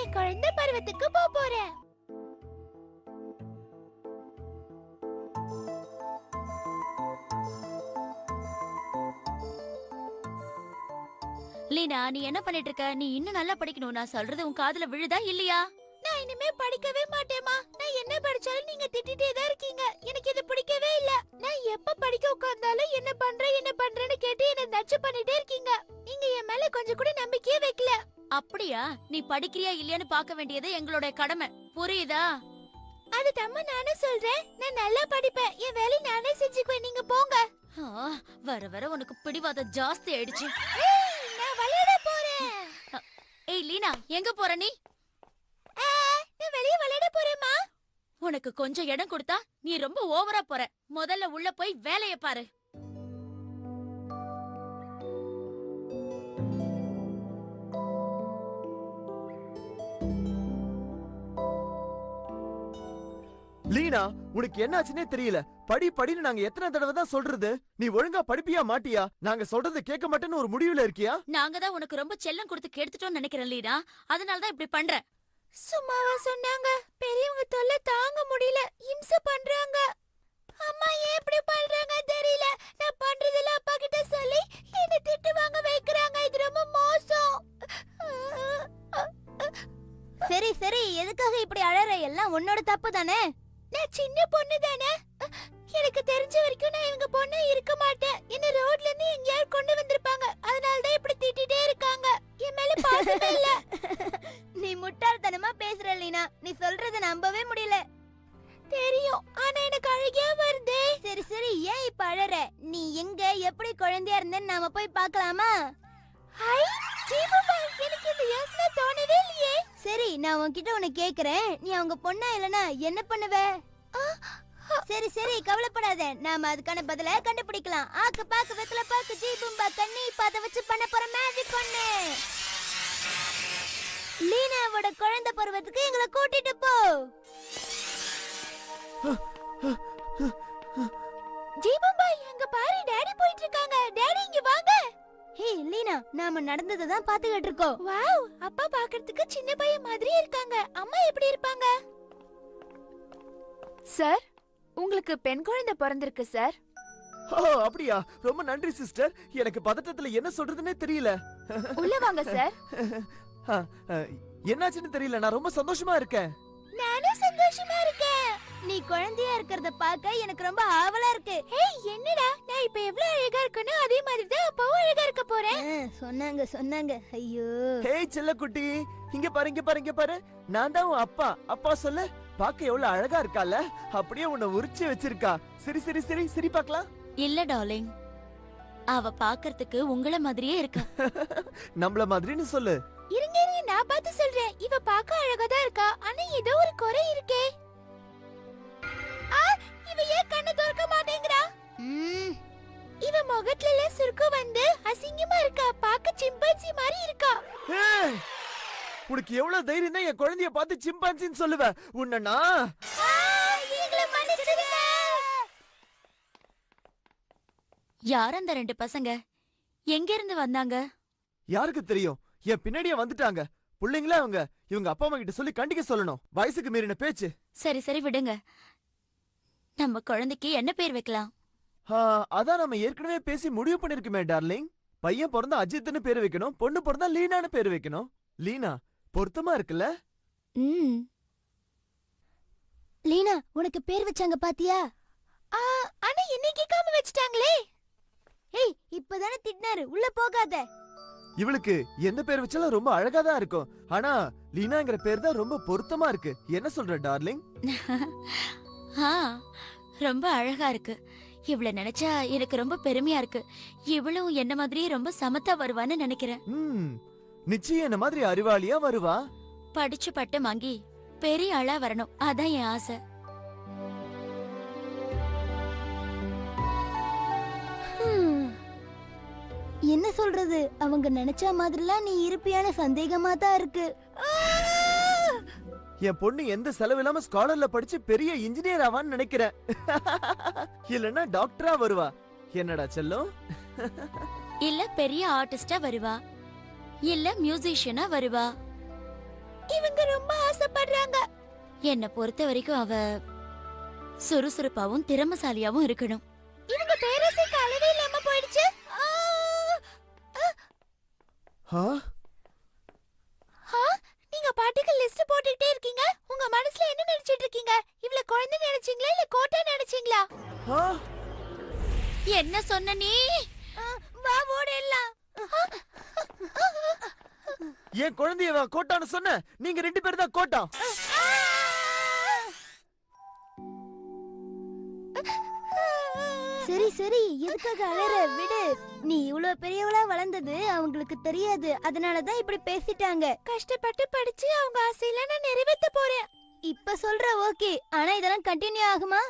என் குழந்தை பருவத்துக்கு போறேன். லீனா, நீ என்ன பண்ணிட்டு இருக்க? நீ இன்னும் நல்லா படிக்கணும். நான் சொல்றது உன் காதுல விழுதா இல்லையா? நான் இனிமே படிக்கவே மாட்டேமா. நான் என்ன படிச்சாலும் நீங்க திட்டிட்டே தான் இருக்கீங்க. எனக்கு இது பிடிக்கவே இல்ல. நான் எப்ப படிக்க உட்கார்ந்தாலும் என்ன பண்றேன்னு கேட்டு என்ன நச்சு பண்ணிட்டே இருக்கீங்க. நீங்க என் மேல கொஞ்சம் கூட நம்பிக்கையே வைக்கல. அப்படியா? நீ படிக்கிறியா இல்லையான்னு பார்க்க வேண்டியது எங்களோட கடமை, புரியுதா? அது தம்மா நானே சொல்றேன். நான் நல்லா படிப்பேன். என் வேலையை நானே செஞ்சுக்குவேன். நீங்க போங்க. வர வர உனக்கு பிடிவாதம் ஜாஸ்தி ஆயிடுச்சு. நான் விளையாட போறேன். ஏய் லீனா, எங்க போற நீ? நான் வெளிய விளையாட போறேம்மா. உனக்கு கொஞ்சம் இடம் கொடுத்தா நீ ரொம்ப ஓவரா போற. முதல்ல உள்ள போய் வேலைய பாரு. லீனா, உனக்கு என்னாச்சுன்னே தெரியல. படின்னு நாங்க எத்தனை தடவை தான் சொல்றது? நீ ஒழுங்கா படிப்பியா மாட்டியா? நாங்க சொல்றதை கேட்க மாட்டேன்னு ஒரு முடிவுல இருக்கியா? நாங்க தான் உனக்கு ரொம்ப செல்லம் கொடுத்து கெடுத்துட்டோம்னு நினைக்கிறேன் லீனா. அதனால தான் இப்படி பண்ற. சும்மாவா சொன்னாங்க? பெரியவங்க தொல்லை தாங்க முடியல. இம்சை பண்றாங்க. அம்மா ஏன் இப்படி பண்றாங்க தெரியல. நான் பண்றதெல்லாம் அப்பா கிட்ட சொல்லி என்ன திட்டு வாங்க வைக்கறாங்க. இது ரொம்ப மோசம். சரி சரி, எதுக்காக இப்படி அழற? எல்லாம் உன்னோட தப்பு தானே. நான் சின்ன பொண்ணு தானே. எனக்கு தெரிஞ்ச வரைக்கும் நான் இவங்க பொண்ணு இருக்க மாட்டேன். என்ன ரோட்ல இருந்து எங்கயாவது கொண்டு வந்திருப்பாங்க. அதனால தான் இப்படி திட்டிட்டே இருக்காங்க. என் மேல பாசமே இல்ல. நீ முட்டாள்தனமா பேசுற லீனா. நீ சொல்றத நம்பவே முடியல. தெரியும், ஆனா எனக்கு அழுகையா வருதே. சரி சரி, ஏன் இப்ப அழற? நீ எங்க எப்படி குழந்தையா இருந்தேன்னு நாம போய் பார்க்கலாமா? ஹை ஜீவமா, எனக்கு இந்த யோசனை தோணவே இல்லையே. சரி, நான் உன்கிட்ட ஒன்னு கேக்குறேன். நீ அவங்க பொண்ணா இல்லனா என்ன பண்ணுவ? சரி சரி, கவலைப்படாத. நாம அதுக்கான பதில கண்டுபிடிக்கலாம். ஆக்கு பாக்கு வெத்தல பாக்கு ஜீபும்பா கண்ணி பாத வச்சு பண்ண போற மேஜிக் ஒண்ணு. லீனாவோட குழந்தை பருவத்துக்கு எங்களை கூட்டிட்டு போ. ஜீவம்பா, எங்க பாரு, டாடி போயிட்டு இருக்காங்க. டாடி இங்க வாங்க. ஹே லீனா, நாம நடந்ததை தான் பாத்துக்கிட்டு இருக்கோம். வாவ், அப்பா பார்க்கிறதுக்கு சின்ன பையன் மாதிரி இருக்காங்க. அம்மா எப்படி இருப்பாங்க? சார், உங்களுக்கு பெண் குழந்தை பிறந்திருக்கு சார். ஓ அப்படியா? ரொம்ப நன்றி சிஸ்டர். எனக்கு பதட்டத்துல என்ன சொல்றதுன்னே தெரியல. உள்ள வாங்க சார். என்னாச்சுன்னு தெரியல. நான் ரொம்ப சந்தோஷமா இருக்கேன். நானும் சந்தோஷமா இருக்கேன். நீ குழந்தையா இருக்கிறத பார்க்க எனக்கு ரொம்ப ஆவலா இருக்கு. ஏய் என்னடா, நான் இப்ப எவ்வளவு அழகா இருக்கனோ அதே மாதிரி தான் அப்பாவும் அழகா இருக்க போறேன். சொன்னாங்க. ஐயோ. ஹேய் செல்லக்குட்டி, இங்க பாரு. நான் தான் உன் அப்பா. அப்பா சொல்லு. பாக்க எவ்வளவு அழகா இருக்கால. அப்படியே உன்னை உரிச்சு வச்சிருக்கா. சரி பார்க்கலாம். இல்ல டார்லிங், அவ பாக்குறதுக்கு உங்கள மாதிரியே இருக்கா. நம்மள மாதிரின்னு சொல்லு. இருங்க நான் பார்த்து சொல்றேன். இவ பாக்க அழகா தான் இருக்கா, ஆனா ஏதோ ஒரு குறை இருக்கே. இவ ஏன் கண்ணு திறக்க மாட்டேங்கறா? இவ முகத்துல சுருக்கம் வந்து அசிங்கமா இருக்கா. பாக்க சிம்பான்சி மாதிரி இருக்கா. உனக்கு எவ்வளவு தைரியம் தான் என் குழந்தைய பார்த்து சிம்பான்சின்னு சொல்லுவ? உன்னனா நீங்களே மன்னிச்சிடுங்க. யார் அந்த ரெண்டு பசங்க? எங்க இருந்து வந்தாங்க? யாருக்கு தெரியும்? என் பின்னாடியே வந்துட்டாங்க. புள்ளைங்களா இவங்க அப்பா அம்மா கிட்ட சொல்லி கண்டிக்க சொல்லணும். வயசுக்கு மீறின பேச்சு. சரி விடுங்க. நம்ம குழந்தைக்கு என்ன பேர் வைக்கலாம்? அதான் நம்ம ஏற்கனவே பேசி முடிவு பண்ணிருக்குமே டார்லிங். பையன் பிறந்தா அஜித்னு பேர் வைக்கணும், பொண்ணு பிறந்தா லீனான்னு பேர் வைக்கணும். லீனா பொருத்தமா இருக்குல்ல? லீனா, உனக்கு பேர் வச்சாங்க பாத்தியா? ஆனா என்ன கேட்காம வச்சிட்டாங்களே. ஏய், இப்பதானே திட்டினாரு. உள்ள போகாத. இவளுக்கு எந்த பேர் வச்சாலும் ரொம்ப அழகா தான் இருக்கும். ஆனா லீனாங்கிற பேர் தான் ரொம்ப பொருத்தமா இருக்கு. என்ன சொல்ற டார்லிங்? ரொம்ப அழகா இருக்கு. இவள நினைச்சா எனக்கு ரொம்ப பெருமையா இருக்கு. இவளும் என்ன மாதிரியே ரொம்ப சமத்தா வருவான்னு நினைக்கிறேன். நிச்சயம் என்ன மாதிரி அறிவாளியா வருவா. படிச்சு பட்டு வாங்கி பெரிய ஆளா வரணும், அதான் என் ஆசை. என்ன சொல்றது? அவங்க நினைச்ச மாதிரிலாம் நீ இருப்பியான சந்தேகமா தான் இருக்கு. என் பொண்ணு எந்த செலவு இல்லாம ஸ்காலர்ல படிச்சு பெரிய இன்ஜினியர் ஆவான்னு நினைக்கிறேன். இல்லன்னா டாக்டரா வருவா. என்னடா செல்லம்? இல்ல பெரிய ஆர்டிஸ்டா வருவா, இல்ல மியூசிஷியனா வருவா, இவங்க ரொம்ப ஆசைப்படுறாங்க. என்னை பொறுத்த வரைக்கும் அவ சுறுசுறுப்பாவும் திறமசாலியாவும் இருக்கணும். இவங்க பேரரசுக்கு அளவே இல்லாம போயிடுச்சு. ஆ? நீங்க பாட்டுக்கு லிஸ்ட் போட்டுக்கிட்டே இருக்கீங்க. உங்க மனசுல என்ன நினைச்சிட்டு இருக்கீங்க? இவள குழந்தை நினைச்சீங்களா இல்ல கோட்டை நினைச்சீங்களா? ஆ? என்ன சொன்ன நீ? வா ஓடலாம். என் குழந்தைய கோட்டான்னு சொன்ன. நீங்க 2 பேரும் தான் கோட்டா. சரி சரி, எதுக்காக அழற? விடு. நீ இவ்ளோ பெரியவளா வளர்ந்தது அவங்களுக்கு தெரியாது. அதனாலதான் இப்படி பேசிட்டாங்க. கஷ்டப்பட்டு படிச்சு அவங்க ஆசையில நான் நிறைவேத்த போறேன். இப்ப சொல்ற ஓகே, ஆனா இதெல்லாம் கண்டினியூ ஆகுமா?